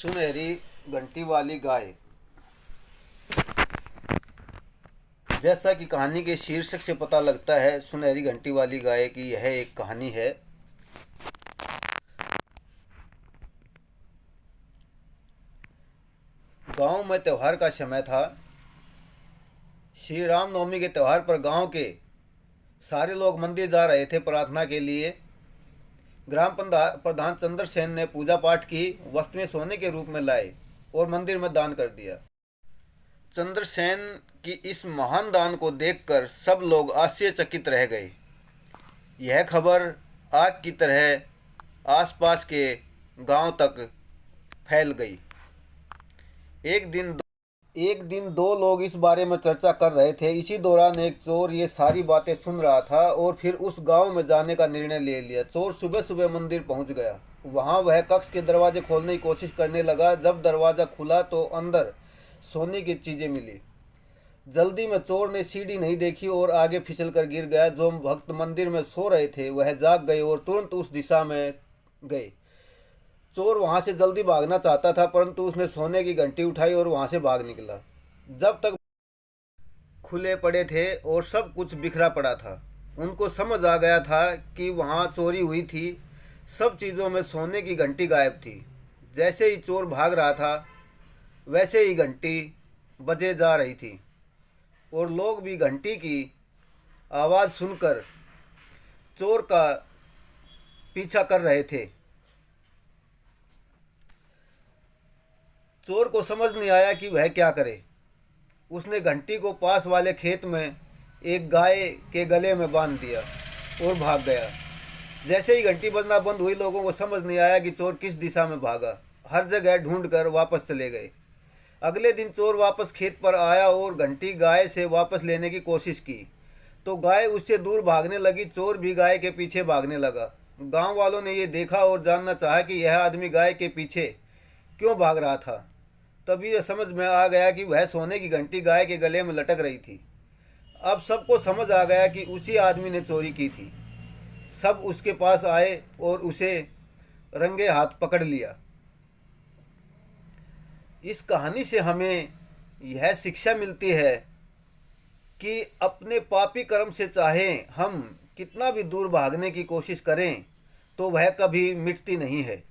सुनहरी घंटी वाली गाय। जैसा कि कहानी के शीर्षक से पता लगता है, सुनहरी घंटी वाली गाय की यह एक कहानी है। गांव में त्योहार का समय था। श्री राम नवमी के त्यौहार पर गांव के सारे लोग मंदिर जा रहे थे प्रार्थना के लिए। ग्राम प्रधान चंद्रसेन ने पूजा पाठ की, वस्तुएं सोने के रूप में लाए और मंदिर में दान कर दिया। चंद्रसेन की इस महान दान को देखकर सब लोग आश्चर्यचकित रह गए। यह खबर आग की तरह आसपास के गांव तक फैल गई। एक दिन दो लोग इस बारे में चर्चा कर रहे थे। इसी दौरान एक चोर ये सारी बातें सुन रहा था और फिर उस गांव में जाने का निर्णय ले लिया। चोर सुबह सुबह मंदिर पहुंच गया। वहां वह कक्ष के दरवाजे खोलने की कोशिश करने लगा। जब दरवाज़ा खुला तो अंदर सोने की चीज़ें मिली। जल्दी में चोर ने सीढ़ी नहीं देखी और आगे फिसल कर गिर गया। जो भक्त मंदिर में सो रहे थे वह जाग गए और तुरंत उस दिशा में गए। चोर वहां से जल्दी भागना चाहता था, परंतु उसने सोने की घंटी उठाई और वहां से भाग निकला। जब तक खुले पड़े थे और सब कुछ बिखरा पड़ा था, उनको समझ आ गया था कि वहां चोरी हुई थी। सब चीज़ों में सोने की घंटी गायब थी। जैसे ही चोर भाग रहा था वैसे ही घंटी बजे जा रही थी और लोग भी घंटी की आवाज़ सुनकर चोर का पीछा कर रहे थे। चोर को समझ नहीं आया कि वह क्या करे। उसने घंटी को पास वाले खेत में एक गाय के गले में बांध दिया और भाग गया। जैसे ही घंटी बजना बंद हुई, लोगों को समझ नहीं आया कि चोर किस दिशा में भागा। हर जगह ढूंढकर वापस चले गए। अगले दिन चोर वापस खेत पर आया और घंटी गाय से वापस लेने की कोशिश की तो गाय उससे दूर भागने लगी। चोर भी गाय के पीछे भागने लगा। गांव वालों ने ये देखा और जानना चाहा कि यह आदमी गाय के पीछे क्यों भाग रहा था। तभी यह समझ में आ गया कि वह सोने की घंटी गाय के गले में लटक रही थी। अब सबको समझ आ गया कि उसी आदमी ने चोरी की थी। सब उसके पास आए और उसे रंगे हाथ पकड़ लिया। इस कहानी से हमें यह शिक्षा मिलती है कि अपने पापी कर्म से चाहे हम कितना भी दूर भागने की कोशिश करें तो वह कभी मिटती नहीं है।